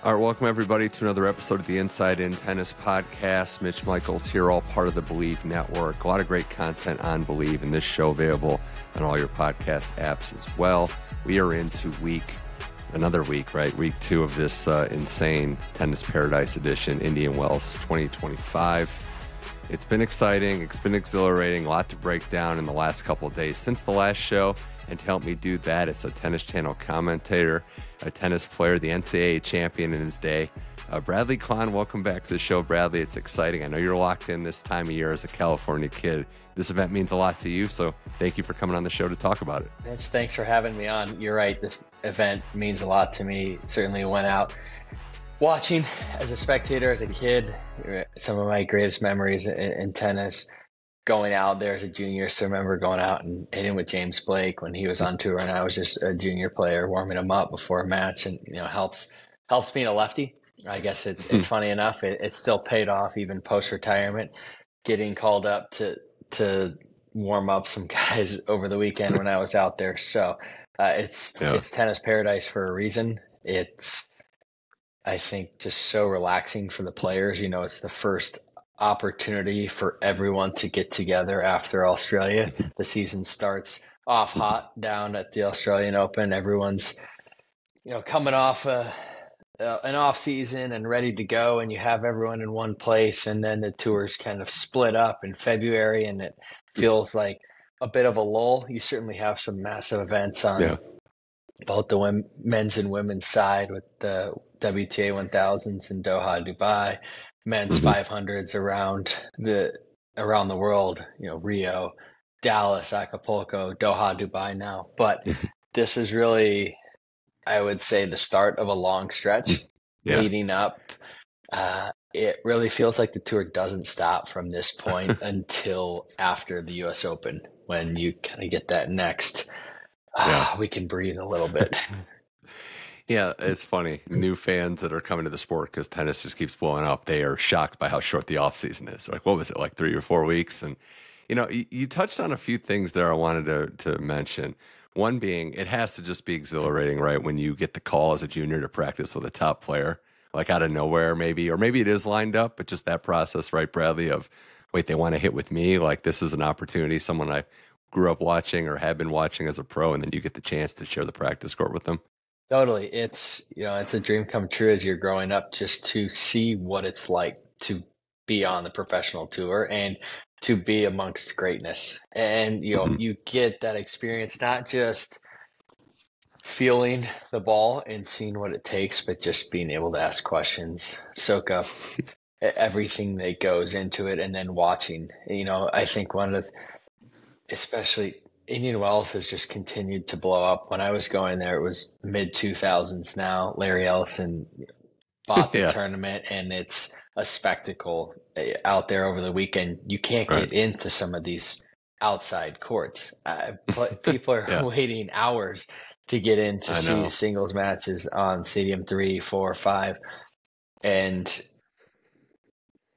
All right, welcome everybody to another episode of the Inside In Tennis Podcast. Mitch Michals here, all part of the Believe Network. A lot of great content on Believe, and this show available on all your podcast apps as well. We are into another week, right? Week 2 of this insane Tennis Paradise Edition, Indian Wells 2025. It's been exciting. It's been exhilarating. A lot to break down in the last couple of days since the last show. And to help me do that, it's a Tennis Channel commentator, a tennis player, the NCAA champion in his day, Bradley Klahn. Welcome back to the show, Bradley. It's exciting. I know you're locked in this time of year as a California kid. This event means a lot to you, so thank you for coming on the show to talk about it. Mitch, thanks for having me on. You're right. This event means a lot to me. Certainly went out watching as a spectator, as a kid. Some of my greatest memories in tennis. Going out there as a junior, so I remember going out and hitting with James Blake when he was on tour, and I was just a junior player warming him up before a match, and helps being a lefty. I guess it's funny enough, it still paid off even post retirement, getting called up to warm up some guys over the weekend when I was out there. So it's tennis paradise for a reason. It's, I think, just so relaxing for the players. It's the first opportunity for everyone to get together after Australia. The season starts off hot down at the Australian Open. Everyone's coming off an off season and ready to go, and you have everyone in one place, and then the tours kind of split up in February, and it feels like a bit of a lull. You certainly have some massive events on both the men's and women's side with the WTA 1000s in Doha, Dubai, men's 500s around the world, Rio, Dallas, Acapulco, Doha, Dubai now. But this is really, I would say, the start of a long stretch leading up. It really feels like the tour doesn't stop from this point until after the US Open, when you kind of get that next, we can breathe a little bit. Yeah, it's funny. New fans that are coming to the sport because tennis just keeps blowing up, they are shocked by how short the off season is. Like, what was it, like 3 or 4 weeks? And, you touched on a few things there I wanted to mention. One being, it has to just be exhilarating, right? When you get the call as a junior to practice with a top player, like out of nowhere maybe, or maybe it is lined up, but just that process, right, Bradley, of, wait, they want to hit with me? Like, this is an opportunity, someone I grew up watching or have been watching as a pro, and then you get the chance to share the practice court with them. Totally. It's a dream come true as you're growing up, just to see what it's like to be on the professional tour and to be amongst greatness. And, you get that experience, not just feeling the ball and seeing what it takes, but just being able to ask questions, soak up everything that goes into it, and then watching. I think especially Indian Wells has just continued to blow up. When I was going there, it was mid 2000s now. Larry Ellison bought the tournament, and it's a spectacle out there over the weekend. You can't get into some of these outside courts. People are waiting hours to get in to see singles matches on Stadium 3, 4, 5. And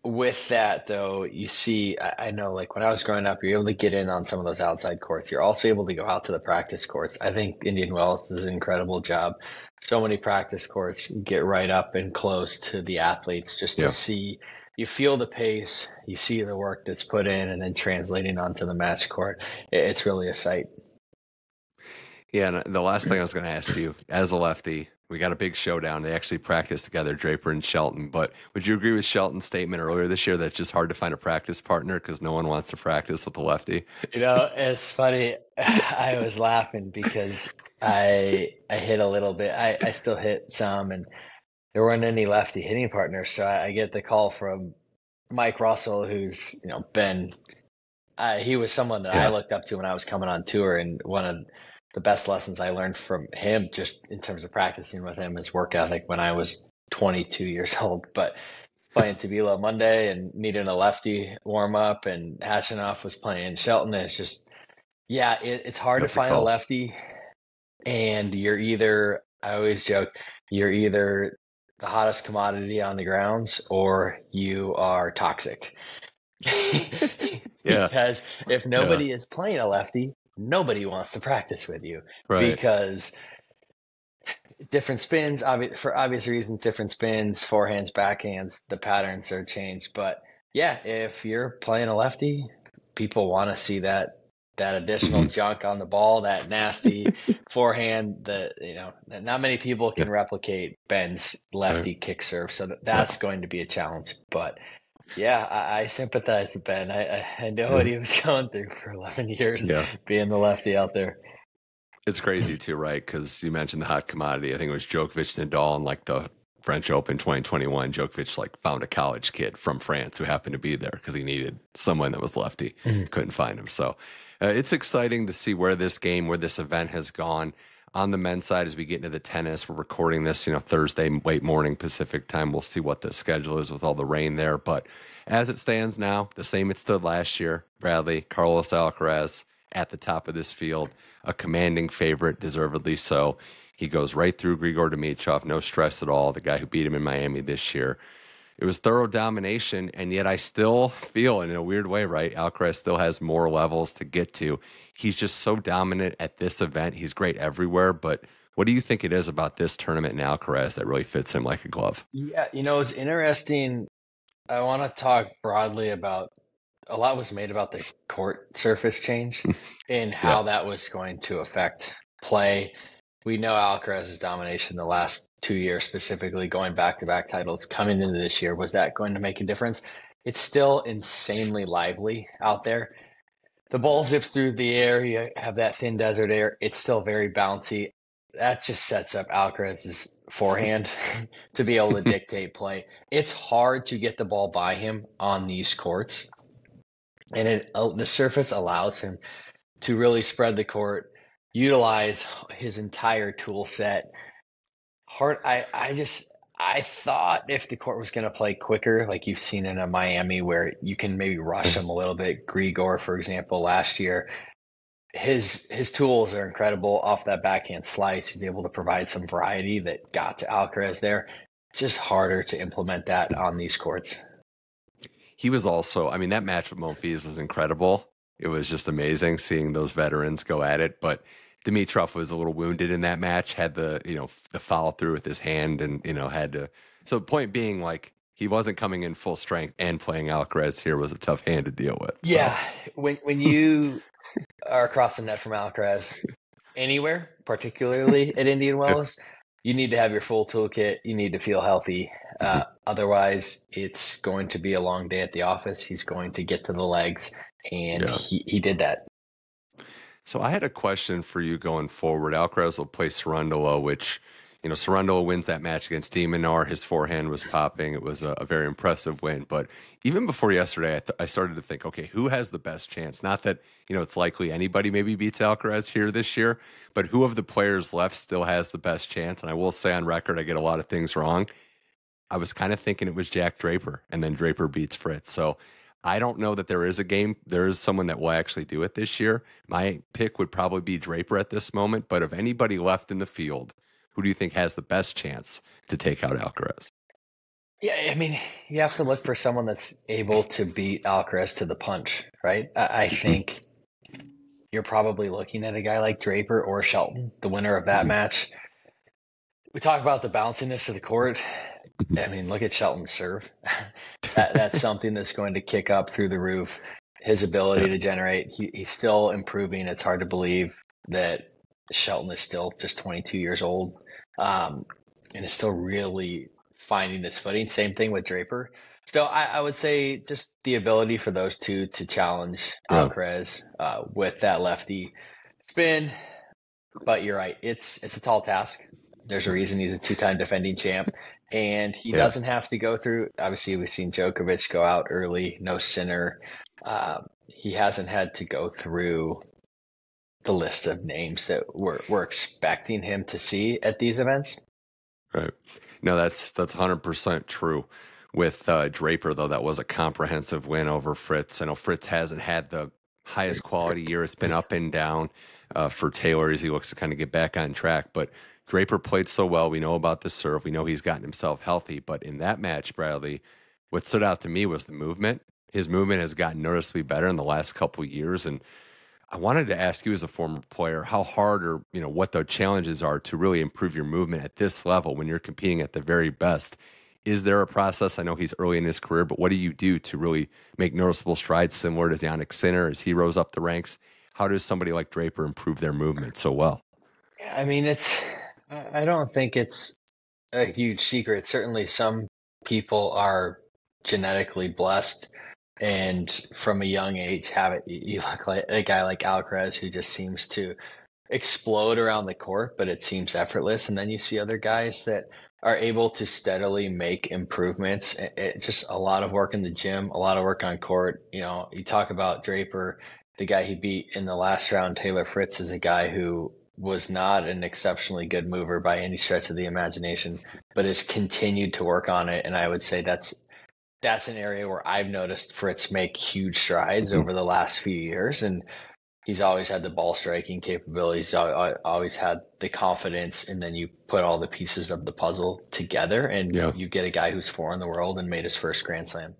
with that, though, you see, I know, like when I was growing up, you're able to get in on some of those outside courts. You're also able to go out to the practice courts. I think Indian Wells does an incredible job. So many practice courts, you get right up and close to the athletes just to see. You feel the pace, you see the work that's put in, and then translating onto the match court. It's really a sight. Yeah, and the last thing I was going to ask you, as a lefty, we got a big showdown. They actually practiced together, Draper and Shelton. But would you agree with Shelton's statement earlier this year that it's just hard to find a practice partner because no one wants to practice with a lefty? It's funny. I was laughing because I hit a little bit. I still hit some, and there weren't any lefty hitting partners. So I get the call from Mike Russell, who's he was someone that I looked up to when I was coming on tour, and one of the best lessons I learned from him, just in terms of practicing with him, is work ethic when I was 22 years old. But playing Tabila Monday and needing a lefty warm up, and Hashinoff was playing Shelton. It's just, it's hard to find a lefty. And you're either, I always joke, you're either the hottest commodity on the grounds or you are toxic. Because if nobody is playing a lefty, nobody wants to practice with you, because different spins, for obvious reasons, different spins, forehands, backhands, the patterns are changed. But yeah, if you're playing a lefty, people want to see that additional junk on the ball, that nasty forehand. Not many people can replicate Ben's lefty kick serve, so that's going to be a challenge. But yeah, I sympathize with Ben. I know what he was going through for 11 years, being the lefty out there. It's crazy too, right? Because you mentioned the hot commodity. I think it was Djokovic Nadal in like the French Open 2021. Djokovic like found a college kid from France who happened to be there because he needed someone that was lefty. Couldn't find him. So it's exciting to see where this event has gone. On the men's side, as we get into the tennis, we're recording this, Thursday, late morning Pacific time. We'll see what the schedule is with all the rain there. But as it stands now, the same it stood last year. Bradley, Carlos Alcaraz at the top of this field, a commanding favorite, deservedly so. He goes right through Grigor Dimitrov, no stress at all, the guy who beat him in Miami this year. It was thorough domination, and yet I still feel, in a weird way, right, Alcaraz still has more levels to get to. He's just so dominant at this event. He's great everywhere, but what do you think it is about this tournament and Alcaraz that really fits him like a glove? Yeah, it's interesting. I want to talk broadly about, a lot was made about the court surface change and how that was going to affect play. We know Alcaraz's domination the last 2 years, specifically going back-to-back titles coming into this year. Was that going to make a difference? It's still insanely lively out there. The ball zips through the air. You have that thin desert air. It's still very bouncy. That just sets up Alcaraz's forehand to be able to dictate play. It's hard to get the ball by him on these courts. And the surface allows him to really spread the court, utilize his entire tool set. I thought if the court was going to play quicker, like you've seen in a Miami where you can maybe rush him a little bit. Grigor, for example, last year, his tools are incredible off that backhand slice. He's able to provide some variety that got to Alcaraz there. Just harder to implement that on these courts. He was also, that match with Monfils was incredible. It was just amazing seeing those veterans go at it. But Dimitrov was a little wounded in that match, had the follow through with his hand and, had to. So point being, like, he wasn't coming in full strength, and playing Alcaraz here was a tough hand to deal with. Yeah. So. When you are across the net from Alcaraz anywhere, particularly at Indian Wells, you need to have your full toolkit. You need to feel healthy. Otherwise, it's going to be a long day at the office. He's going to get to the legs, and he did that. So I had a question for you going forward. Alcaraz will play Cerundolo, which, Cerundolo wins that match against de Minaur. His forehand was popping. It was a very impressive win. But even before yesterday, I started to think, okay, who has the best chance? Not that, it's likely anybody maybe beats Alcaraz here this year, but who of the players left still has the best chance? And I will say on record, I get a lot of things wrong. I was kind of thinking it was Jack Draper, and then Draper beats Fritz. So I don't know that there is a game. There is someone that will actually do it this year. My pick would probably be Draper at this moment. But of anybody left in the field, who do you think has the best chance to take out Alcaraz? Yeah, you have to look for someone that's able to beat Alcaraz to the punch, right? I think you're probably looking at a guy like Draper or Shelton, the winner of that match. We talk about the bounciness of the court. Look at Shelton's serve. That's something that's going to kick up through the roof. His ability to generate, he's still improving. It's hard to believe that Shelton is still just 22 years old and is still really finding his footing. Same thing with Draper. So I would say just the ability for those two to challenge Alcaraz with that lefty spin. But you're right. It's a tall task. There's a reason he's a two-time defending champ, and he doesn't have to go through. Obviously, we've seen Djokovic go out early, no sinner. He hasn't had to go through the list of names that we're expecting him to see at these events. Right. No, that's 100% true. With Draper, though, that was a comprehensive win over Fritz. I know Fritz hasn't had the highest quality year. It's been up and down for Taylor as he looks to kind of get back on track, but Draper played so well. We know about the serve. We know he's gotten himself healthy. But in that match, Bradley, what stood out to me was the movement. His movement has gotten noticeably better in the last couple of years. And I wanted to ask you as a former player, how hard or, what the challenges are to really improve your movement at this level when you're competing at the very best. Is there a process? I know he's early in his career, but what do you do to really make noticeable strides similar to Jannik Sinner as he rose up the ranks? How does somebody like Draper improve their movement so well? Yeah, I mean, I don't think it's a huge secret. Certainly some people are genetically blessed and from a young age have it. You look like a guy like Alcaraz who just seems to explode around the court, but it seems effortless. And then you see other guys that are able to steadily make improvements. Just a lot of work in the gym, a lot of work on court. You talk about Draper, the guy he beat in the last round, Taylor Fritz, is a guy who was not an exceptionally good mover by any stretch of the imagination, but has continued to work on it. And I would say that's an area where I've noticed Fritz make huge strides over the last few years. And he's always had the ball striking capabilities, always had the confidence, and then you put all the pieces of the puzzle together and you get a guy who's 4 in the world and made his first Grand Slam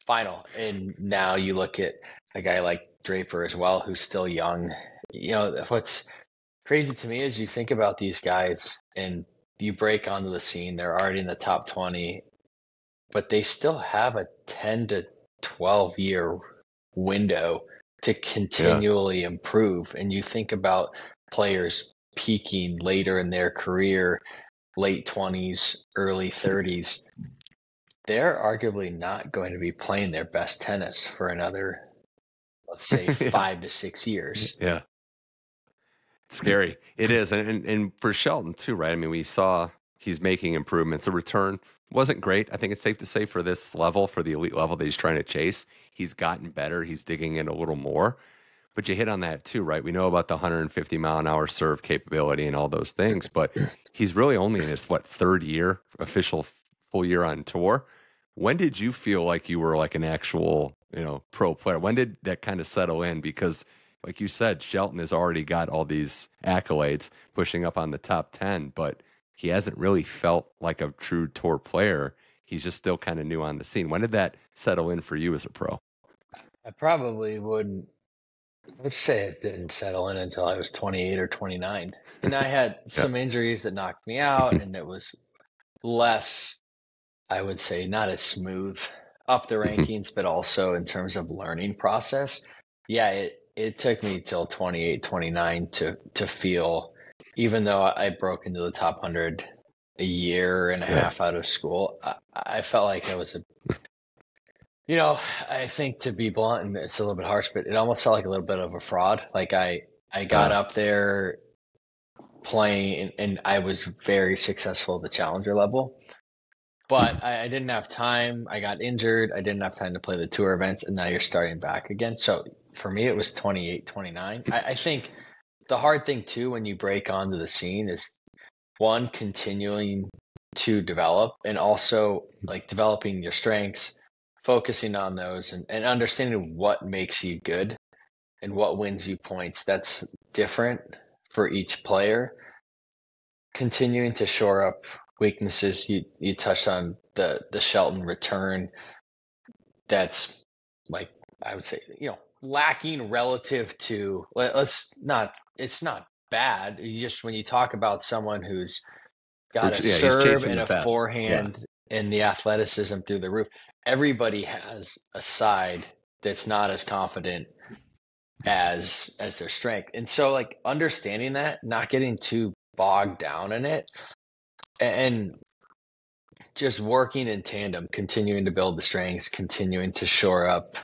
final. And now you look at a guy like Draper as well, who's still young. What's crazy to me is you think about these guys and you break onto the scene, they're already in the top 20, but they still have a 10 to 12 year window to continually improve. And you think about players peaking later in their career, late 20s, early 30s, they're arguably not going to be playing their best tennis for another, let's say, 5 to 6 years. Yeah. It's scary. It is. And for Shelton too, right? I mean, we saw he's making improvements. The return wasn't great. I think it's safe to say for this level, for the elite level that he's trying to chase, he's gotten better. He's digging in a little more. But you hit on that too, right? We know about the 150 mile an hour serve capability and all those things, but he's really only in his, third year, official full year on tour. When did you feel like you were like an actual, pro player? When did that kind of settle in? Because like you said, Shelton has already got all these accolades pushing up on the top 10, but he hasn't really felt like a true tour player. He's just still kind of new on the scene. When did that settle in for you as a pro? I probably wouldn't. I'd say it didn't settle in until I was 28 or 29. And I had some injuries that knocked me out, and it was less, I would say, not as smooth up the rankings, but also in terms of learning process. Yeah, it took me till 28, 29 to feel, even though I broke into the top 100 a year and a half out of school, I felt like I was I think, to be blunt, and it's a little bit harsh, but it almost felt like a little bit of a fraud. Like I got up there playing and I was very successful at the challenger level, but I didn't have time. I got injured. I didn't have time to play the tour events, and now you're starting back again. So for me, it was 28, 29. I think the hard thing too, when you break onto the scene, is one, continuing to develop, and also like developing your strengths, focusing on those, and understanding what makes you good and what wins you points. That's different for each player. Continuing to shore up weaknesses. You touched on the Shelton return. That's, like, I would say, lacking relative to, it's not bad. You just, when you talk about someone who's got a serve and a forehand and the athleticism through the roof, everybody has a side that's not as confident as their strength. And so, like, understanding that, not getting too bogged down in it, and just working in tandem, continuing to build the strengths, continuing to shore up,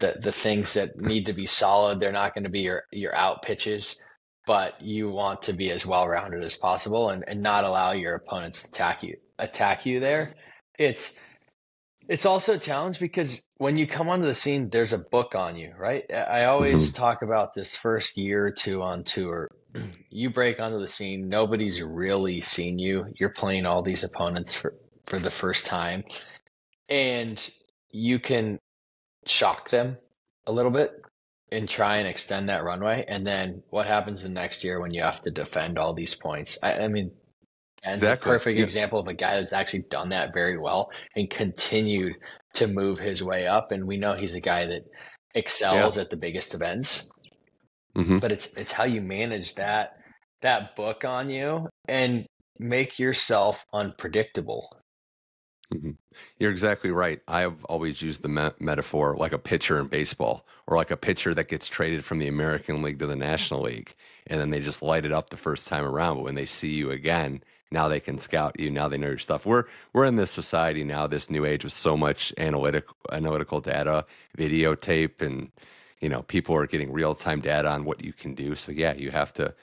the things that need to be solid. They're not going to be your out pitches, but you want to be as well-rounded as possible and not allow your opponents to attack you there. It's also a challenge because when you come onto the scene, there's a book on you, right? I always talk about this first year or two on tour. You break onto the scene, nobody's really seen you. You're playing all these opponents for the first time, and you can shock them a little bit and try and extend that runway. And then what happens the next year when you have to defend all these points? I mean, and it's a perfect example of a guy that's actually done that very well and continued to move his way up. And we know he's a guy that excels at the biggest events. Mm-hmm. but it's how you manage that book on you and make yourself unpredictable. Mm-hmm. You're exactly right. I've always used the metaphor like a pitcher in baseball, or like a pitcher that gets traded from the American League to the National League, and then they just light it up the first time around. But when they see you again, now they can scout you. Now they know your stuff. We're in this society now, this new age with so much analytical data, videotape, and people are getting real time data on what you can do. So yeah, you have to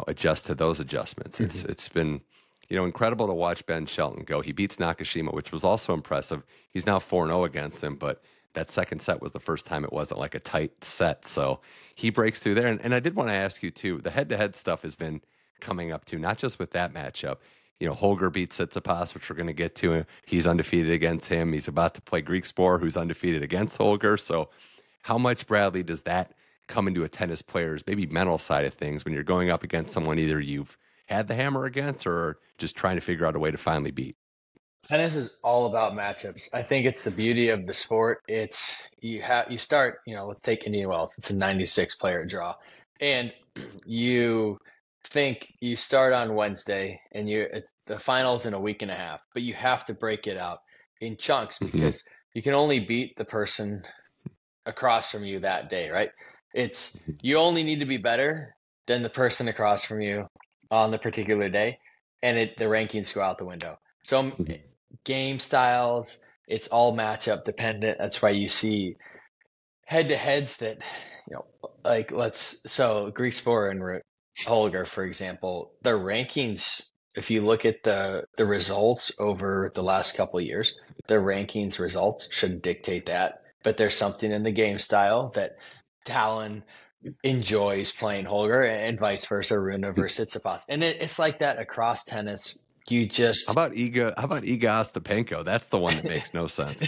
adjust to those adjustments. It's been incredible to watch Ben Shelton go. He beats Nakashima, which was also impressive. He's now 4-0 against him, but that second set was the first time it wasn't like a tight set. So he breaks through there. And I did want to ask you too, the head-to-head stuff has been coming up too, not just with that matchup. Holger beats Tsitsipas, which we're going to get to. He's undefeated against him. He's about to play Griekspoor, who's undefeated against Holger. So how much, Bradley, does that come into a tennis player's maybe mental side of things when you're going up against someone either you've had the hammer against or just trying to figure out a way to finally beat? Tennis is all about matchups. I think it's the beauty of the sport. It's you start, let's take Indian Wells. It's a 96 player draw. And you think you start on Wednesday and the final's in a week and a half, but you have to break it out in chunks because you can only beat the person across from you that day, right? It's you only need to be better than the person across from you on the particular day, and the rankings go out the window. So game styles, it's all matchup dependent. That's why you see head-to-heads that, so Griekspoor and Holger, for example, their rankings, if you look at the results over the last couple of years, their rankings results shouldn't dictate that. But there's something in the game style that Tallon enjoys playing Holger, and vice versa, Rune versus Tsitsipas. And it's like that across tennis. You just How about Iga Swiatek? That's the one that makes no sense.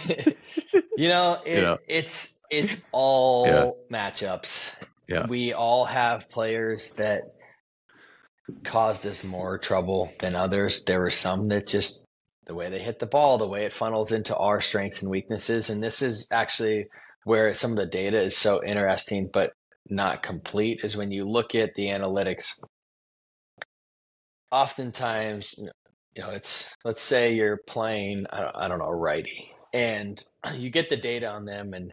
It's all matchups. Yeah. We all have players that caused us more trouble than others. There were some that just the way they hit the ball, the way it funnels into our strengths and weaknesses. And this is actually where some of the data is so interesting, but not complete, is when you look at the analytics. Oftentimes, it's, let's say you're playing, I don't know, a righty, and you get the data on them, and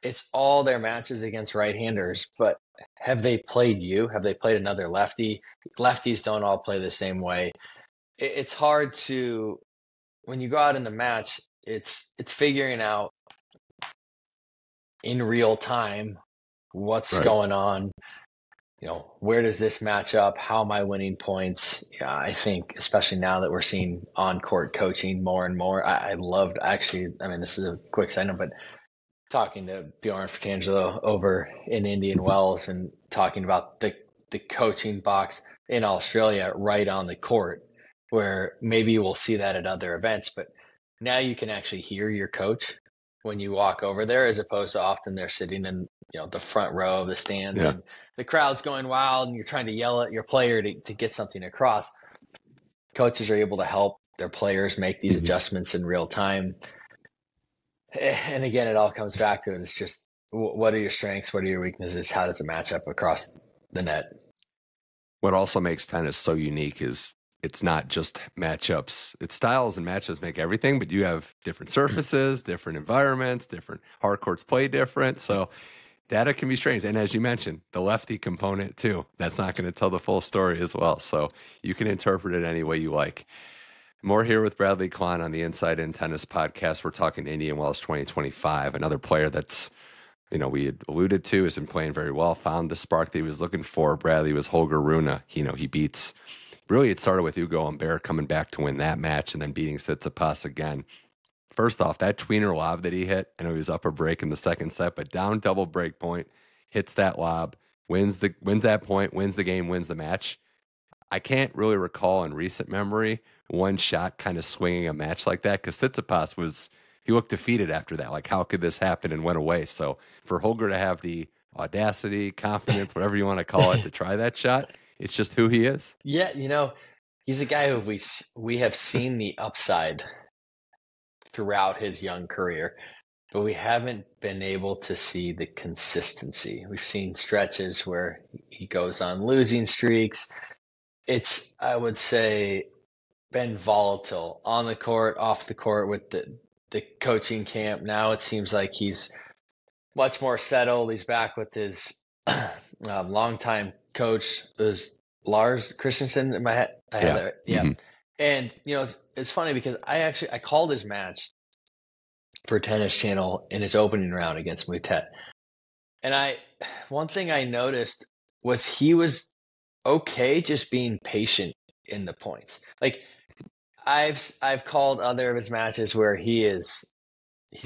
it's all their matches against right-handers, but have they played you? Have they played another lefty? Lefties don't all play the same way. It's hard to, when you go out in the match, it's figuring out in real time what's going on. Where does this match up? How am I winning points? Yeah, I think especially now that we're seeing on-court coaching more and more, I loved this is a quick side note, but talking to Bjorn Fratangelo over in Indian Wells and talking about the coaching box in Australia right on the court, where maybe we'll see that at other events, but now you can actually hear your coach when you walk over there, as opposed to often they're sitting in the front row of the stands and the crowd's going wild and you're trying to yell at your player to get something across. Coaches are able to help their players make these adjustments in real time. And again, it all comes back to it. It's just, what are your strengths? What are your weaknesses? How does it match up across the net? What also makes tennis so unique is it's not just matchups. It's styles, and matchups make everything, but you have different surfaces, different environments, different hard courts play different. So data can be strange. And as you mentioned, the lefty component too, that's not going to tell the full story as well. So you can interpret it any way you like. More here with Bradley Klahn on the Inside In Tennis podcast. We're talking Indian Wells 2025, another player that's, we had alluded to, has been playing very well, found the spark that he was looking for. Bradley was Holger Rune. He beats, really it started with Ugo Humbert coming back to win that match and then beating Tsitsipas again. First off, that tweener lob that he hit, I know he was up a break in the second set, but down double break point, hits that lob, wins that point, wins the game, wins the match. I can't really recall in recent memory one shot kind of swinging a match like that, because Tsitsipas he looked defeated after that. Like, how could this happen, and went away? So for Holger to have the audacity, confidence, whatever you want to call it, to try that shot, it's just who he is. Yeah, he's a guy who we have seen the upside throughout his young career. but we haven't been able to see the consistency. We've seen stretches where he goes on losing streaks. It's, I would say, been volatile on the court, off the court with the coaching camp. Now it seems like he's much more settled. He's back with his longtime coach, was Lars Christensen in my head. I had that. Yeah. Mm-hmm. And, it's funny because I called his match for Tennis Channel in his opening round against Mutet. And one thing I noticed was he was okay just being patient in the points. Like I've called other of his matches where he's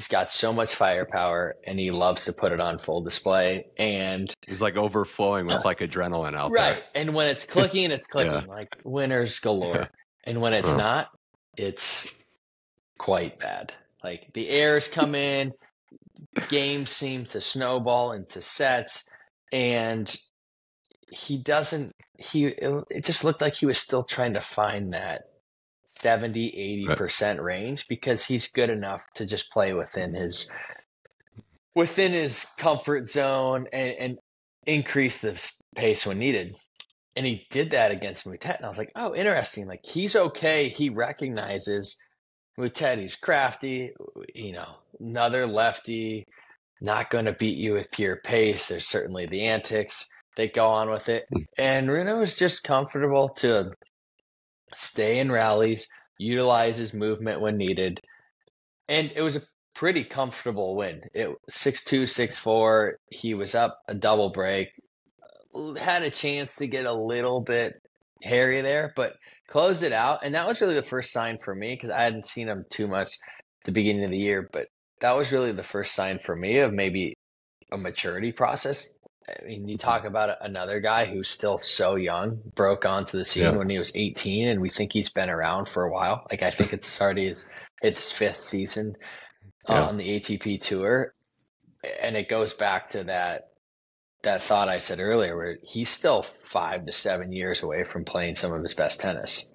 got so much firepower and he loves to put it on full display, and he's like overflowing with like adrenaline out there. Right. And when it's clicking, it's clicking like winners galore. Yeah. And when it's not, it's quite bad. Like the errors come in, games seem to snowball into sets, and it just looked like he was still trying to find that 70-80% range, because he's good enough to just play within his comfort zone and increase the pace when needed. And he did that against Mutet, and I was like, oh, interesting. Like he's okay. He recognizes Mutet, he's crafty, another lefty, not going to beat you with pure pace. There's certainly the antics that go on with it. And Rune was just comfortable to stay in rallies, utilize his movement when needed. And it was a pretty comfortable win. It 6-2, 6-4. He was up a double break, had a chance to get a little bit hairy there, but closed it out. And that was really the first sign for me, because I hadn't seen him too much at the beginning of the year, but that was really the first sign for me of maybe a maturity process. I mean, you talk about another guy who's still so young, broke onto the scene when he was 18, and we think he's been around for a while. Like I think it's already his fifth season on the ATP tour. And it goes back to that thought I said earlier, where he's still 5 to 7 years away from playing some of his best tennis.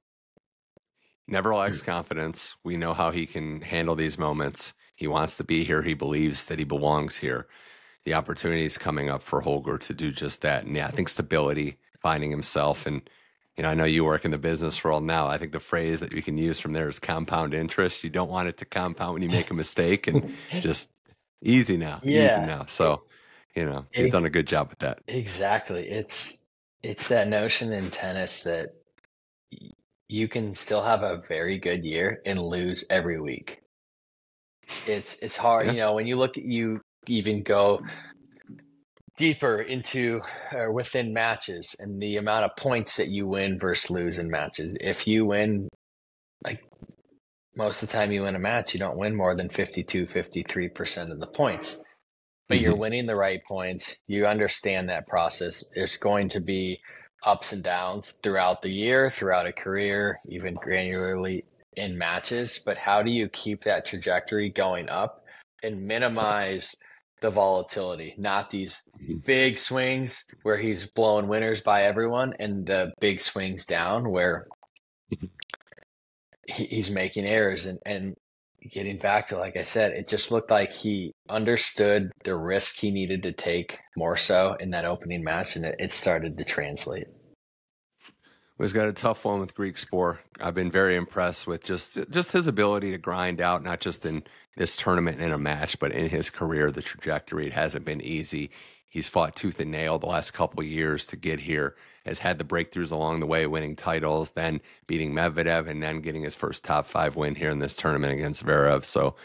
Never lacks confidence. We know how he can handle these moments. He wants to be here. He believes that he belongs here. The opportunity is coming up for Holger to do just that. And I think stability, finding himself. And, I know you work in the business world now. I think the phrase that you can use from there is compound interest. You don't want it to compound when you make a mistake, and just easy now, easy now. So, he's done a good job with that. Exactly. It's that notion in tennis that you can still have a very good year and lose every week. It's hard, when you look at, you even go deeper into within matches and the amount of points that you win versus lose in matches. If you win, like most of the time you win a match, you don't win more than 52, 53% of the points. But you're winning the right points. You understand that process. There's going to be ups and downs throughout the year, throughout a career, even granularly in matches. But how do you keep that trajectory going up and minimize the volatility? Not these big swings where he's blowing winners by everyone, and the big swings down where he's making errors. And getting back to, like I said, it just looked like he understood the risk he needed to take more so in that opening match, and it started to translate. He's got a tough one with Griekspoor. I've been very impressed with just his ability to grind out, not just in this tournament in a match, but in his career. The trajectory, it hasn't been easy. He's fought tooth and nail the last couple of years to get here, has had the breakthroughs along the way, winning titles, then beating Medvedev, and then getting his first top 5 win here in this tournament against Zverev. So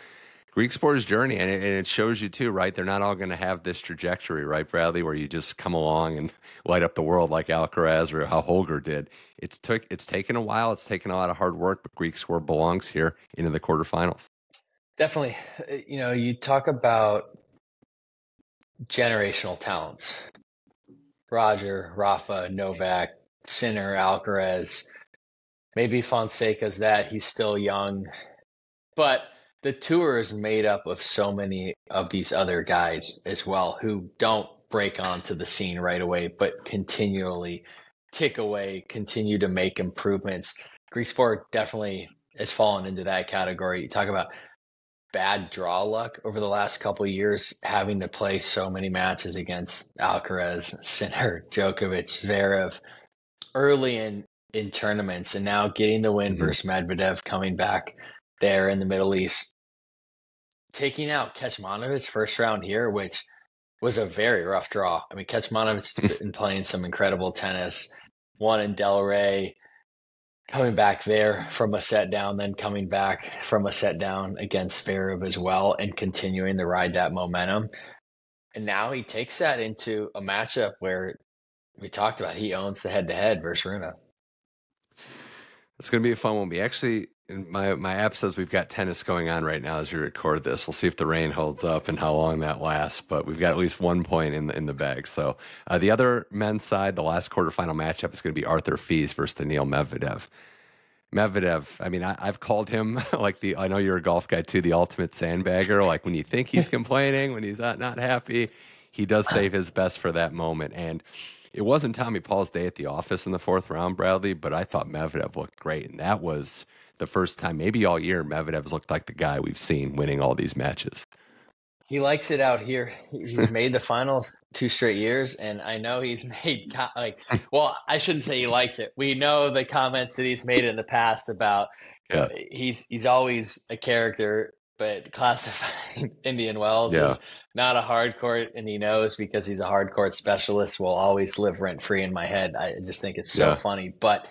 Griekspoor's journey, and it shows you too, right? They're not all going to have this trajectory, right, Bradley, where you just come along and light up the world like Alcaraz or how Holger did. It's taken a while. It's taken a lot of hard work, but Griekspoor belongs here into the quarterfinals. Definitely. You talk about generational talents. Roger, Rafa, Novak, Sinner, Alcaraz. Maybe Fonseca's that. He's still young. But the tour is made up of so many of these other guys as well who don't break onto the scene right away, but continually tick away, continue to make improvements. Griekspoor definitely has fallen into that category. You talk about bad draw luck over the last couple of years, having to play so many matches against Alcaraz, Sinner, Djokovic, Zverev early in tournaments, and now getting the win versus Medvedev, coming back there in the Middle East, taking out Kecmanovic first round here, which was a very rough draw. I mean, Kecmanovic's been playing some incredible tennis, won in Delray, coming back there from a set down, then coming back from a set down against Zverev as well, and continuing to ride that momentum. And now he takes that into a matchup where we talked about he owns the head-to-head versus Rune. It's going to be a fun one. We actually, my app says we've got tennis going on right now as we record this. We'll see if the rain holds up and how long that lasts, but we've got at least 1 point in the bag. So the other men's side, the last quarterfinal matchup is going to be Arthur Fils versus Daniil Medvedev. Medvedev, I mean, I've called him I know you're a golf guy too, the ultimate sandbagger. Like when you think he's complaining, when he's not happy, he does save his best for that moment. And it wasn't Tommy Paul's day at the office in the fourth round, Bradley, but I thought Medvedev looked great. And that was the first time, maybe all year, Medvedev's looked like the guy we've seen winning all these matches. He likes it out here. He's made the finals 2 straight years, and I know he's made well, I shouldn't say he likes it. We know the comments that he's made in the past about he's always a character, but classifying Indian Wells as not a hard court, and he knows because he's a hard court specialist will always live rent free in my head. I just think it's so funny, but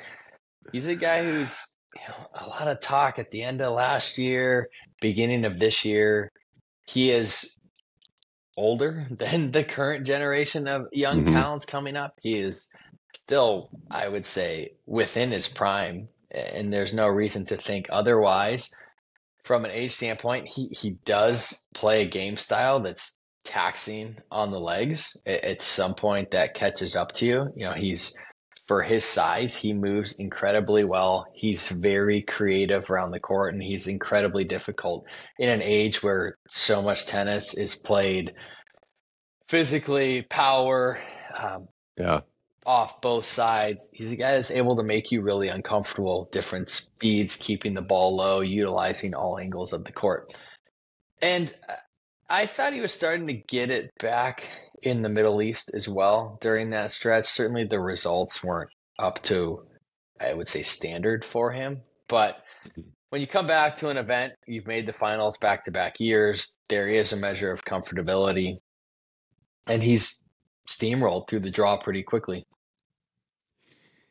he's a guy who's a lot of talk at the end of last year, beginning of this year. He is older than the current generation of young talents coming up. He is still, I would say, within his prime, and there's no reason to think otherwise. From an age standpoint, he does play a game style that's taxing on the legs. At some point, that catches up to you. You know, for his size, he moves incredibly well. He's very creative around the court, and he's incredibly difficult in an age where so much tennis is played physically, power, off both sides. He's a guy that's able to make you really uncomfortable, different speeds, keeping the ball low, utilizing all angles of the court. And I thought he was starting to get it back in the Middle East as well during that stretch. Certainly the results weren't up to, I would say, standard for him. But when you come back to an event, you've made the finals back-to-back years, there is a measure of comfortability. And he's steamrolled through the draw pretty quickly.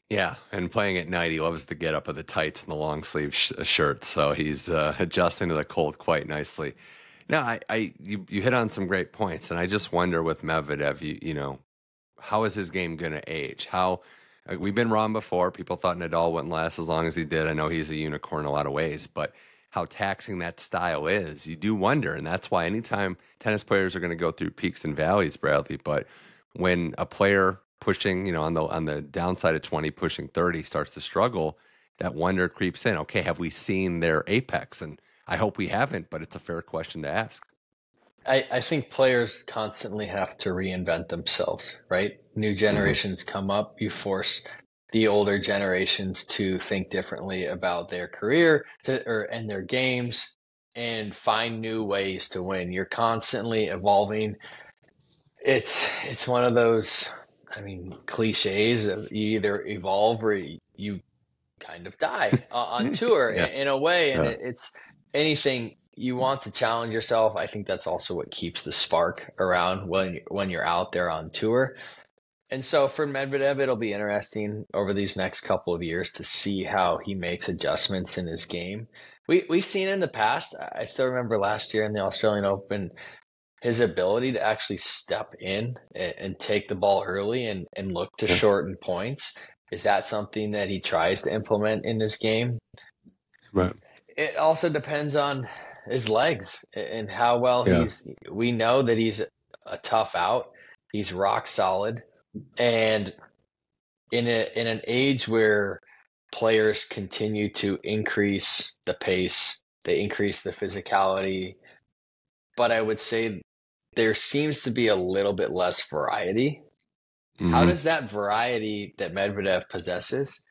Yeah, and playing at night, he loves the get up of the tights and the long sleeve shirt, so he's adjusting to the cold quite nicely. Now, you hit on some great points, and I just wonder with Medvedev, you know, how is his game going to age? We've been wrong before. People thought Nadal wouldn't last as long as he did. I know he's a unicorn in a lot of ways, but how taxing that style is, you do wonder, and that's why anytime tennis players are going to go through peaks and valleys, Bradley, but when a player pushing, you know, on the downside of 20, pushing 30 starts to struggle, that wonder creeps in. Okay, have we seen their apex? And I hope we haven't, but it's a fair question to ask. I think players constantly have to reinvent themselves, right? New generations come up. You force the older generations to think differently about their career and their games and find new ways to win. You're constantly evolving. It's one of those, cliches of you either evolve or you kind of die on tour in a way. And it's anything you want to challenge yourself. I think that's also what keeps the spark around when you're out there on tour. And so for Medvedev, it'll be interesting over these next couple of years to see how he makes adjustments in his game. We've seen in the past, I still remember last year in the Australian Open, his ability to actually step in and take the ball early and look to shorten points. Is that something that he tries to implement in his game? Right. It also depends on his legs and how well we know that he's a tough out. He's rock solid. And in an age where players continue to increase the pace, they increase the physicality, but I would say there seems to be a little bit less variety. How does that variety that Medvedev possesses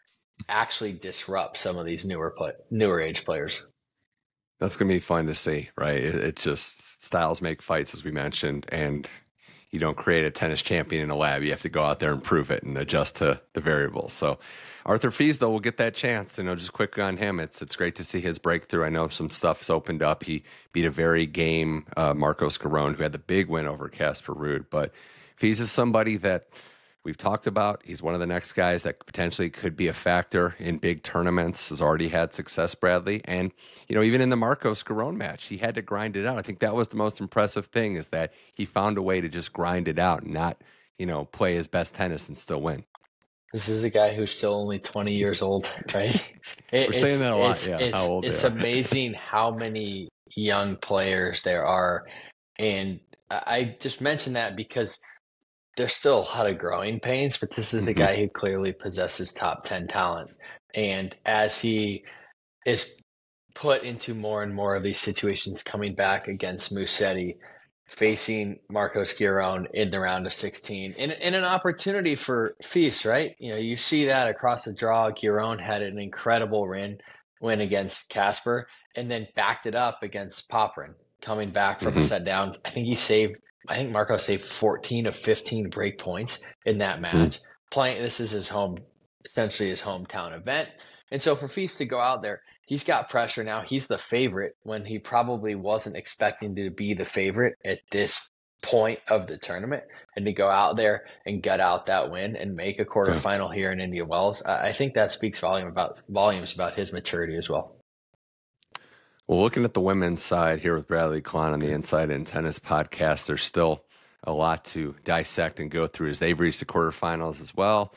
actually disrupt some of these newer age players? That's going to be fun to see, right? It's just styles make fights, as we mentioned, and you don't create a tennis champion in a lab. You have to go out there and prove it and adjust to the variables. So Arthur Fils, though, will get that chance. Just quick on him. It's great to see his breakthrough. I know some stuff's opened up. He beat a very game Marcos Giron, who had the big win over Casper Ruud. But Fils is somebody that we've talked about. He's one of the next guys that potentially could be a factor in big tournaments, has already had success, Bradley. And, even in the Marcos Giron match, he had to grind it out. I think that was the most impressive thing, is that he found a way to just grind it out and not, play his best tennis and still win. This is a guy who's still only 20 years old, right? We're saying that a lot, how old it's amazing how many young players there are. And I just mentioned that because there's still a lot of growing pains, but this is a guy who clearly possesses top 10 talent. And as he is put into more and more of these situations, coming back against Musetti, facing Marcos Giron in the round of 16, in an opportunity for Fils, right? You see that across the draw. Giron had an incredible win against Casper, and then backed it up against Popyrin, coming back from a set down. I think Marcos saved 14 of 15 break points in that match. This is essentially his hometown event. And so for Fils to go out there, he's got pressure now. He's the favorite when he probably wasn't expecting to be the favorite at this point of the tournament. And to go out there and gut out that win and make a quarterfinal here in Indian Wells, I think that speaks volumes about his maturity as well. Well, looking at the women's side here with Bradley Klahn on the Inside in Tennis podcast, there's still a lot to dissect and go through as they've reached the quarterfinals as well.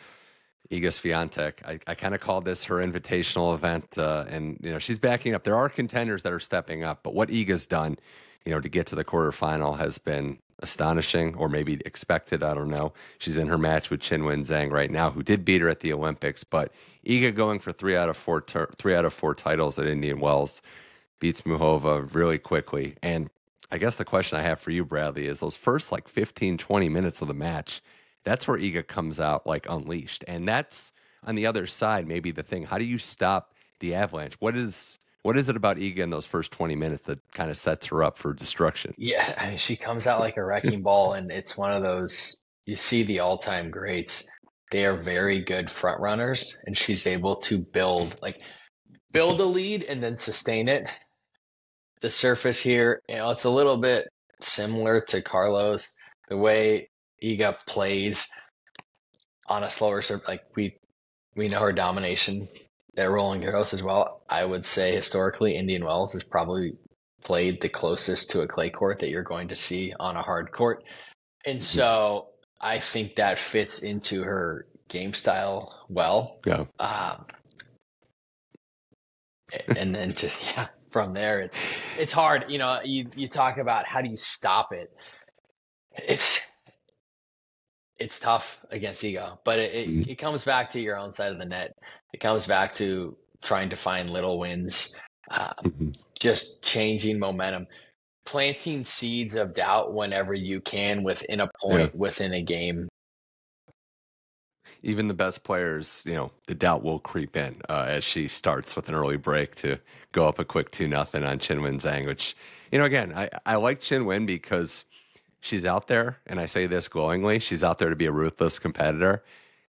Iga Swiatek, I kind of called this her invitational event, and she's backing up. There are contenders that are stepping up, but what Iga's done, to get to the quarterfinal has been astonishing, or maybe expected. I don't know. She's in her match with Qinwen Zhang right now, who did beat her at the Olympics. But Iga going for 3 out of 4 titles at Indian Wells, beats Muhova really quickly. And I guess the question I have for you, Bradley, is those first 15, 20 minutes of the match, that's where Iga comes out unleashed. And that's on the other side, maybe the thing. How do you stop the avalanche? What is it about Iga in those first 20 minutes that kind of sets her up for destruction? Yeah, she comes out like a wrecking ball, and it's one of those, you see the all-time greats. They are very good front runners, and she's able to build a lead and then sustain it. The surface here, it's a little bit similar to Carlos, the way Iga plays on a slower surface. We know her domination at Roland Garros as well. I would say historically, Indian Wells has probably played the closest to a clay court that you're going to see on a hard court. And so I think that fits into her game style well. Yeah. And then from there, it's hard. You talk about how do you stop it. It's tough against Iga, but it comes back to your own side of the net. It comes back to trying to find little wins, just changing momentum, planting seeds of doubt whenever you can within a point, within a game. Even the best players, the doubt will creep in as she starts with an early break to go up a quick 2-0 on Qinwen Zhang, which, again, I like Qinwen because she's out there, and I say this glowingly, she's out there to be a ruthless competitor.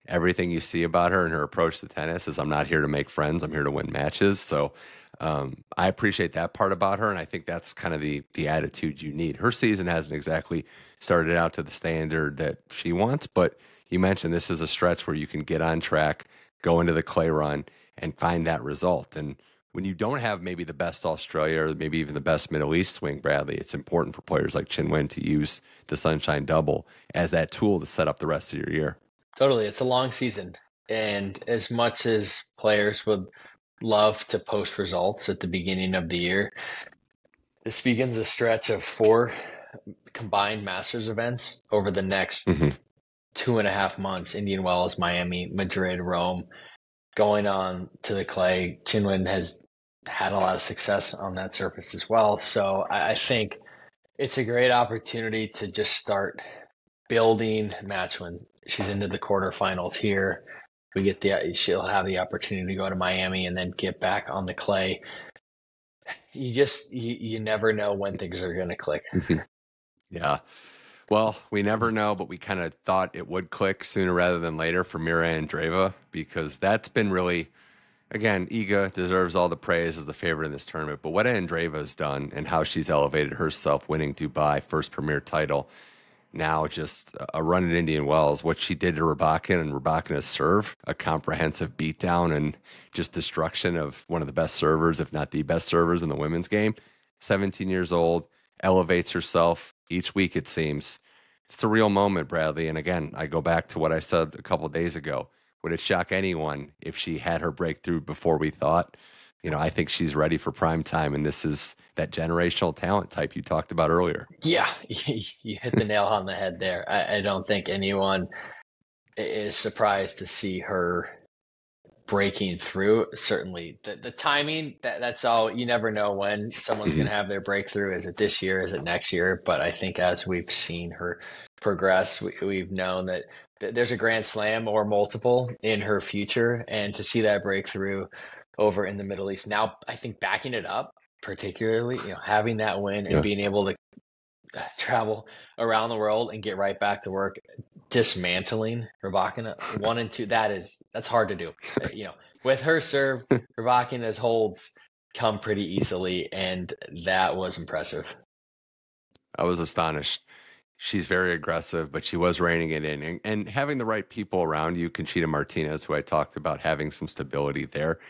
Everything you see about her and her approach to tennis is, I'm not here to make friends, I'm here to win matches. So I appreciate that part about her, and I think that's kind of the attitude you need. Her season hasn't exactly started out to the standard that she wants, but you mentioned this is a stretch where you can get on track, go into the clay run, and find that result. And when you don't have maybe the best Australia or maybe even the best Middle East swing, Bradley, it's important for players like Qinwen to use the Sunshine Double as that tool to set up the rest of your year. Totally. It's a long season. And as much as players would love to post results at the beginning of the year, this begins a stretch of 4 combined Masters events over the next 2.5 months. Indian Wells, Miami, Madrid, Rome, going on to the clay. Qinwen has had a lot of success on that surface as well. So I think it's a great opportunity to just start building match wins. She's into the quarterfinals here. She'll have the opportunity to go to Miami and then get back on the clay. You never know when things are going to click. Yeah. Well, we never know, but we kind of thought it would click sooner rather than later for Mirra Andreeva, because that's been really, again, Iga deserves all the praise as the favorite in this tournament. But what Andreeva has done and how she's elevated herself, winning Dubai, first premier title, now just a run at Indian Wells, what she did to Rybakina and Rybakina's serve, a comprehensive beatdown and just destruction of one of the best servers, if not the best servers in the women's game. 17 years old, elevates herself each week, it seems. It's a real moment, Bradley. And again, I go back to what I said a couple of days ago. Would it shock anyone if she had her breakthrough before we thought? I think she's ready for prime time, and this is that generational talent type you talked about earlier. Yeah, you hit the nail on the head there. I don't think anyone is surprised to see her breaking through. Certainly the timing, that's all. You never know when someone's going to have their breakthrough. Is it this year? Is it next year? But I think as we've seen her progress, we've known that there's a Grand Slam or multiple in her future, and to see that breakthrough over in the Middle East now, I think backing it up, particularly having that win and being able to travel around the world and get right back to work, dismantling Rybakina 1 and 2. That's hard to do. With her serve, Rybakina's holds come pretty easily, and that was impressive. I was astonished. She's very aggressive, but she was reining it in. And having the right people around you, Conchita Martinez, who I talked about, having some stability there.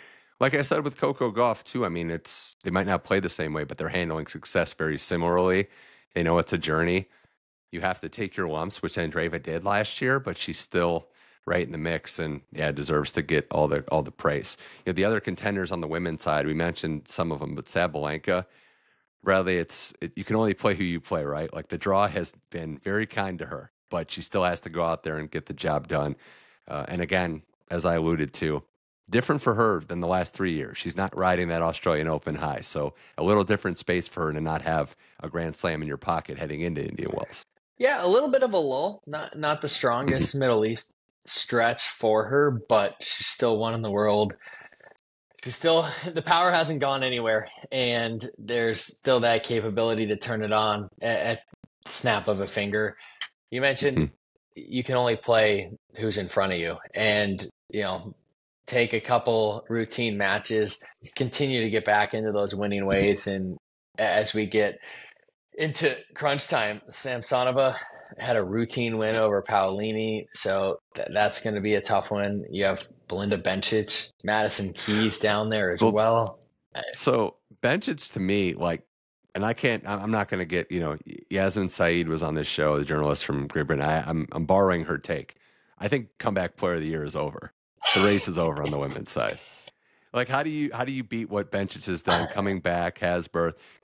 Like I said with Coco Gauff, too, I mean, they might not play the same way, but they're handling success very similarly. They know it's a journey. You have to take your lumps, which Andreeva did last year, but she's still right in the mix, and deserves to get all the praise. The other contenders on the women's side, we mentioned some of them, but Sabalenka, Bradley, you can only play who you play, right? Like, the draw has been very kind to her, but she still has to go out there and get the job done. And again, as I alluded to, different for her than the last 3 years. She's not riding that Australian Open high, so a little different space for her to not have a Grand Slam in your pocket heading into Indian Wells. Yeah, a little bit of a lull. Not the strongest Middle East stretch for her, but she's still one in the world. The power hasn't gone anywhere, and there's still that capability to turn it on at snap of a finger. You mentioned you can only play who's in front of you, and take a couple routine matches, continue to get back into those winning ways, and as we get into crunch time, Samsonova had a routine win over Paolini, so that's going to be a tough one. You have Belinda Bencic, Madison Keys down there as well. So Bencic, to me, and I'm not going to get, Yasmin Saeed was on this show, the journalist from Great Britain. I'm borrowing her take. I think comeback player of the year is over. The race is over on the women's side. Like, how do you beat what Bencic has done, coming back,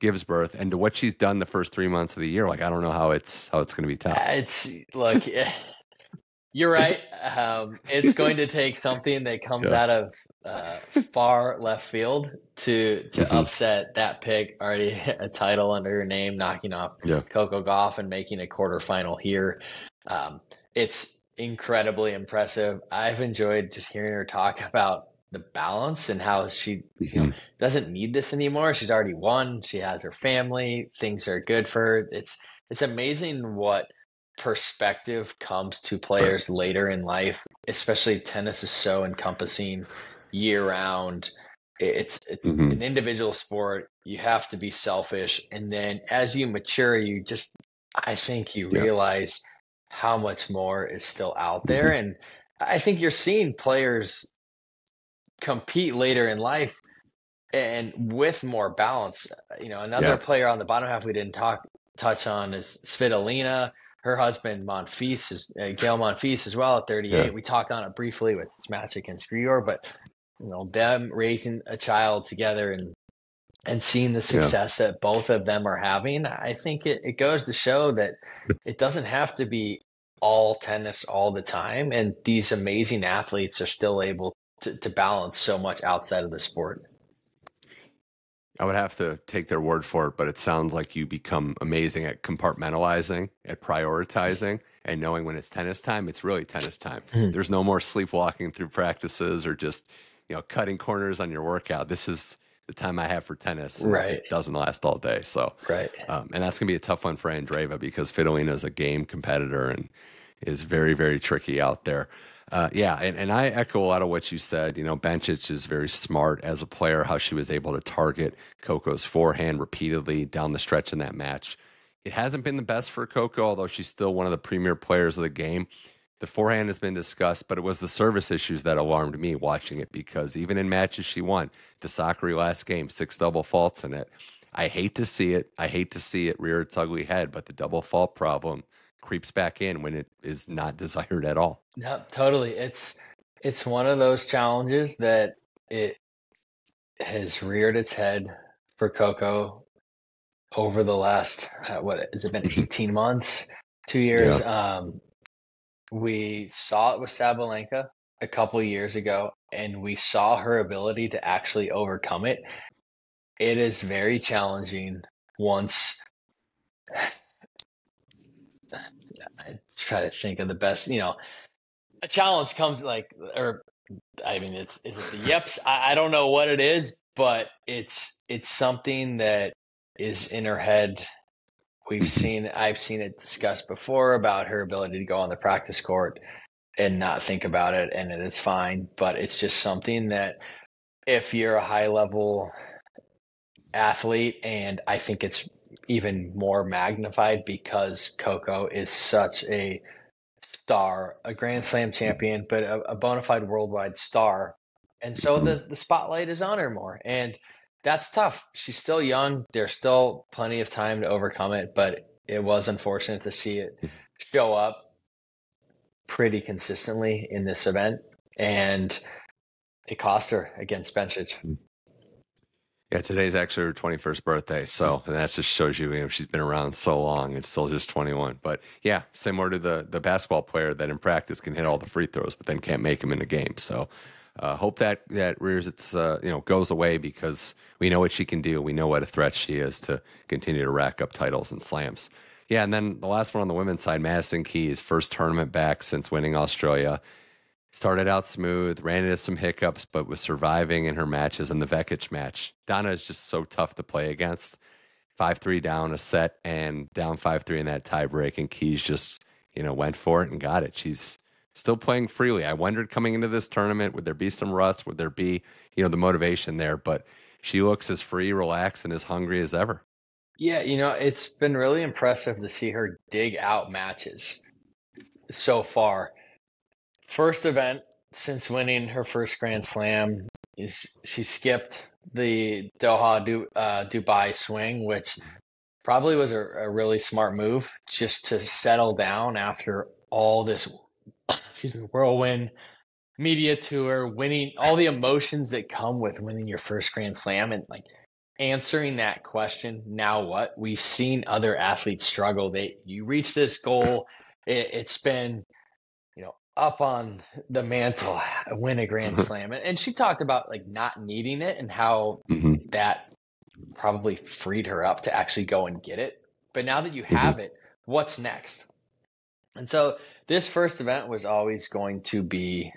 gives birth, and to what she's done the first 3 months of the year? Like, I don't know how it's going to be tough. Look, you're right. It's going to take something that comes out of far left field to upset that pick. Already a title under her name, knocking off Coco Gauff and making a quarterfinal here. It's incredibly impressive. I've enjoyed just hearing her talk about the balance and how she doesn't need this anymore. She's already won. She has her family. Things are good for her. It's amazing what perspective comes to players later in life, especially tennis is so encompassing year round. It's an individual sport. You have to be selfish. And then as you mature, I think you realize how much more is still out there. And I think you're seeing players compete later in life and with more balance. Another player on the bottom half we didn't touch on is Svitolina. Her husband Monfils is Gail Monfils as well at 38. We talked on it briefly with his match against Grior, but them raising a child together and seeing the success that both of them are having, I think it goes to show that it doesn't have to be all tennis all the time, and these amazing athletes are still able to balance so much outside of the sport. I would have to take their word for it, but it sounds like you become amazing at compartmentalizing, at prioritizing, and knowing when it's tennis time, it's really tennis time. There's no more sleepwalking through practices or just, cutting corners on your workout. This is the time I have for tennis. And Right. it doesn't last all day. So, Right. And that's going to be a tough one for Andreeva because Svitolina is a game competitor and is very, very tricky out there. And I echo a lot of what you said. Bencic is very smart as a player, how she was able to target Coco's forehand repeatedly down the stretch in that match. It hasn't been the best for Coco, although she's still one of the premier players of the game. The forehand has been discussed, but it was the service issues that alarmed me watching it because even in matches she won, the Sakari last game, 6 double faults in it. I hate to see it. I hate to see it rear its ugly head, but the double fault problem creeps back in when it is not desired at all. Yeah, totally. It's one of those challenges that it has reared its head for Coco over the last, what has it been, 18 months, 2 years? Yeah. We saw it with Sabalenka a couple of years ago, and we saw her ability to actually overcome it. It is very challenging once. I try to think of the best, a challenge comes is it the yips? I don't know what it is, but it's something that is in her head. I've seen it discussed before about her ability to go on the practice court and not think about it, and it is fine. But it's just something that if you're a high level athlete, and I think it's even more magnified because Coco is such a star, a Grand Slam champion, but a bona fide worldwide star. And so the spotlight is on her more. And that's tough. She's still young. There's still plenty of time to overcome it, but it was unfortunate to see it show up pretty consistently in this event. And it cost her against Bencic. Yeah, today's actually her 21st birthday, so that just shows you, she's been around so long. It's still just 21. But yeah, similar to the basketball player that in practice can hit all the free throws, but then can't make them in the game. So hope that rears its goes away because we know what she can do. We know what a threat she is to continue to rack up titles and slams. Yeah, and then the last one on the women's side, Madison Keys, first tournament back since winning Australia. Started out smooth, ran into some hiccups, but was surviving in her matches. And the Vekic match, Donna is just so tough to play against. 5-3 down a set and down 5-3 in that tie break. And Keys just, went for it and got it. She's still playing freely. I wondered coming into this tournament, would there be some rust? Would there be, the motivation there? But she looks as free, relaxed, and as hungry as ever. Yeah, it's been really impressive to see her dig out matches so far. First event since winning her first Grand Slam, she skipped the Doha Dubai swing, which probably was a really smart move just to settle down after all this whirlwind media tour, winning all the emotions that come with winning your first Grand Slam and answering that question, now what? We've seen other athletes struggle. You reach this goal, it's been up on the mantle, win a Grand Slam. And she talked about not needing it and how that probably freed her up to actually go and get it. But now that you have it, what's next? And so this first event was always going to be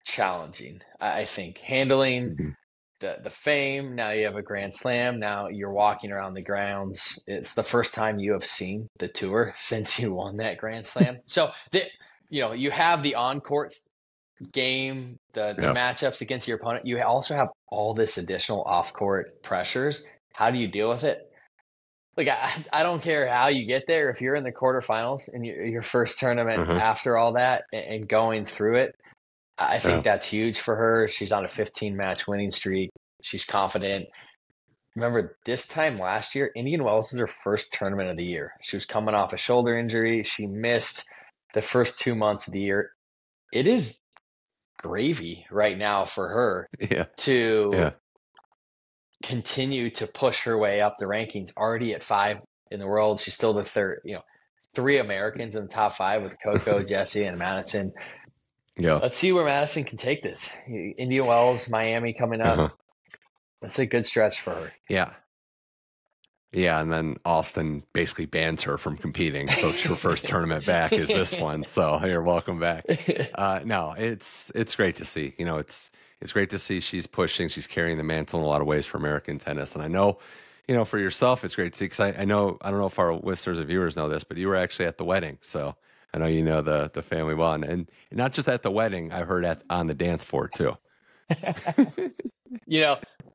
challenging, I think. Handling the fame, now you have a Grand Slam, now you're walking around the grounds. It's the first time you have seen the tour since you won that Grand Slam. So you have the on-court game, the matchups against your opponent. You also have all this additional off-court pressures. How do you deal with it? I don't care how you get there. If you're in the quarterfinals in your first tournament after all that and going through it, I think that's huge for her. She's on a 15-match winning streak. She's confident. Remember, this time last year, Indian Wells was her first tournament of the year. She was coming off a shoulder injury. She missed the first 2 months of the year. It is gravy right now for her to continue to push her way up the rankings, already at 5 in the world. She's still the third, 3 Americans in the top 5 with Coco, Jessie, and Madison. Yeah. Let's see where Madison can take this. Indian Wells, Miami coming up. That's a good stretch for her. Yeah. Yeah, and then Austin basically bans her from competing. So her first tournament back is this one. So you're welcome back. No, it's great to see. it's great to see she's pushing, she's carrying the mantle in a lot of ways for American tennis. And I know, for yourself, it's great to see, because I know, I don't know if our listeners or viewers know this, but you were actually at the wedding. So I know you know the family well. And not just at the wedding, I heard on the dance floor too.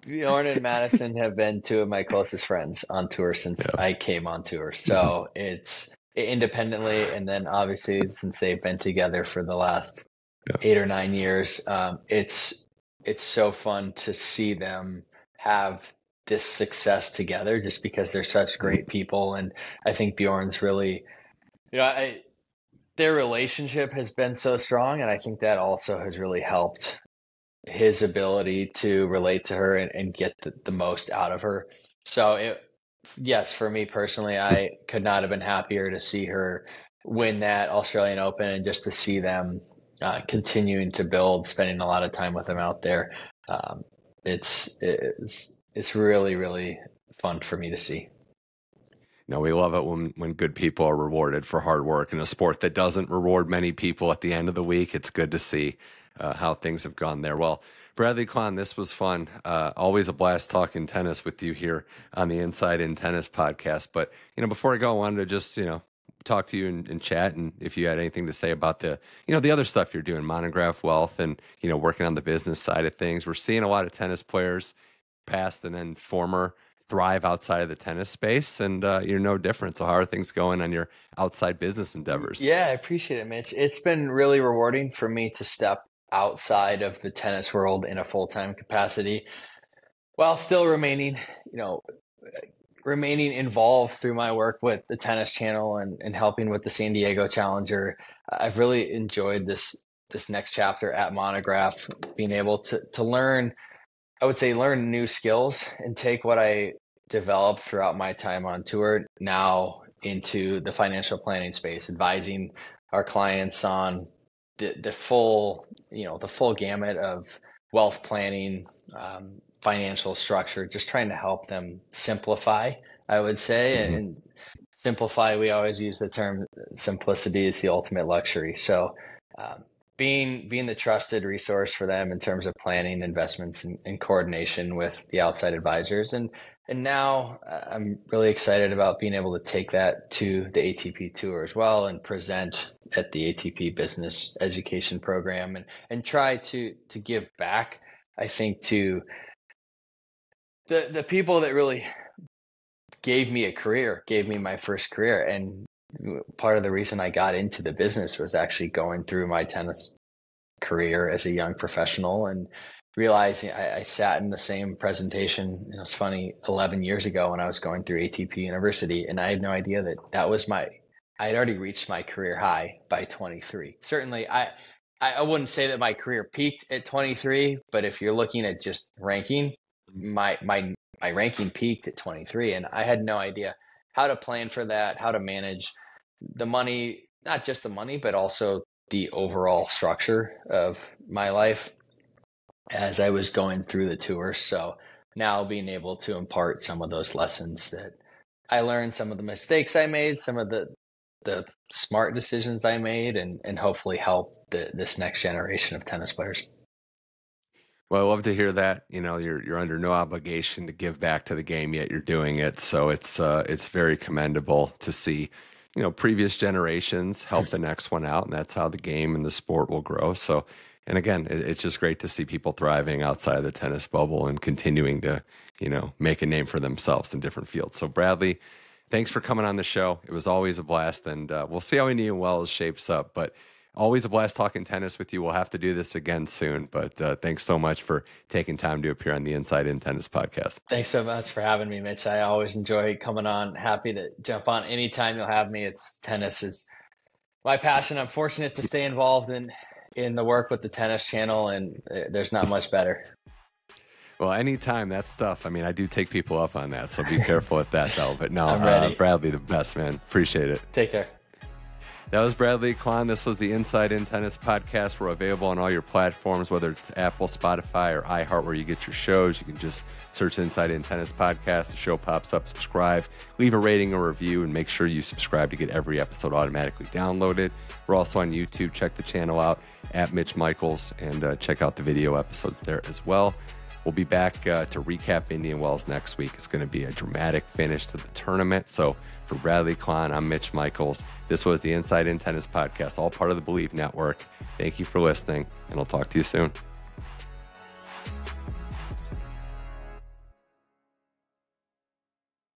Bjorn and Madison have been two of my closest friends on tour since I came on tour. So it's independently, and then obviously since they've been together for the last 8 or 9 years, it's so fun to see them have this success together, just because they're such great people. And I think Bjorn's really, their relationship has been so strong, and I think that also has really helped his ability to relate to her and get the most out of her. So yes, for me personally, I could not have been happier to see her win that Australian Open, and just to see them continuing to build, spending a lot of time with them out there. It's really, really fun for me to see. No, we love it when good people are rewarded for hard work in a sport that doesn't reward many people at the end of the week. It's good to see how things have gone there. Well, Bradley Klahn, this was fun. Always a blast talking tennis with you here on the Inside In Tennis podcast. But, before I go, I wanted to just, talk to you and chat. And if you had anything to say about the other stuff you're doing, Monograph Wealth, and, working on the business side of things. We're seeing a lot of tennis players, past and then former, thrive outside of the tennis space, and you're no different. So how are things going on your outside business endeavors? Yeah, I appreciate it, Mitch. It's been really rewarding for me to step outside of the tennis world in a full-time capacity, while still remaining involved through my work with the Tennis Channel and helping with the San Diego Challenger. I've really enjoyed this next chapter at Monograph, being able to learn new skills and take what I developed throughout my time on tour now into the financial planning space, advising our clients on the full gamut of wealth planning, financial structure, just trying to help them simplify, I would say. Mm-hmm. And simplify, we always use the term simplicity is the ultimate luxury. So being the trusted resource for them in terms of planning, investments, and coordination with the outside advisors. And now I'm really excited about being able to take that to the ATP Tour as well, and present at the ATP Business Education Program, and try to give back, I think, to the people that really gave me my first career. And part of the reason I got into the business was actually going through my tennis career as a young professional and realizing I sat in the same presentation. It's funny, 11 years ago when I was going through ATP University, and I had no idea that was I had already reached my career high by 23. Certainly, I wouldn't say that my career peaked at 23, but if you're looking at just ranking, my ranking peaked at 23, and I had no idea how to plan for that, how to manage the money, not just the money, but also the overall structure of my life as I was going through the tour. So now being able to impart some of those lessons that I learned, some of the mistakes I made, some of the smart decisions I made, and hopefully help this next generation of tennis players. Well, I love to hear that. You're under no obligation to give back to the game, yet you're doing it. So it's very commendable to see, previous generations help the next one out, and that's how the game and the sport will grow. So, and again, it's just great to see people thriving outside of the tennis bubble and continuing to, make a name for themselves in different fields. So, Bradley, thanks for coming on the show. It was always a blast, and we'll see how Indian Wells shapes up. But always a blast talking tennis with you. We'll have to do this again soon, but thanks so much for taking time to appear on the Inside In Tennis podcast. Thanks so much for having me, Mitch. I always enjoy coming on. Happy to jump on anytime you'll have me. Tennis is my passion. I'm fortunate to stay involved in the work with the Tennis Channel, and there's not much better. Well, anytime, that stuff. I do take people up on that, so be careful with that, though. But no, I'm ready. Bradley, the best, man. Appreciate it. Take care. That was Bradley Klahn. This was the Inside In Tennis podcast. We're available on all your platforms, whether it's Apple, Spotify, or iHeart, where you get your shows. You can just search Inside In Tennis podcast. The show pops up. Subscribe, leave a rating or review, and make sure you subscribe to get every episode automatically downloaded. We're also on YouTube. Check the channel out at Mitch Michals and check out the video episodes there as well. We'll be back to recap Indian Wells next week. It's going to be a dramatic finish to the tournament. So for Bradley Klahn, I'm Mitch Michals. This was the Inside In Tennis podcast, all part of the Believe Network. Thank you for listening, and I'll talk to you soon.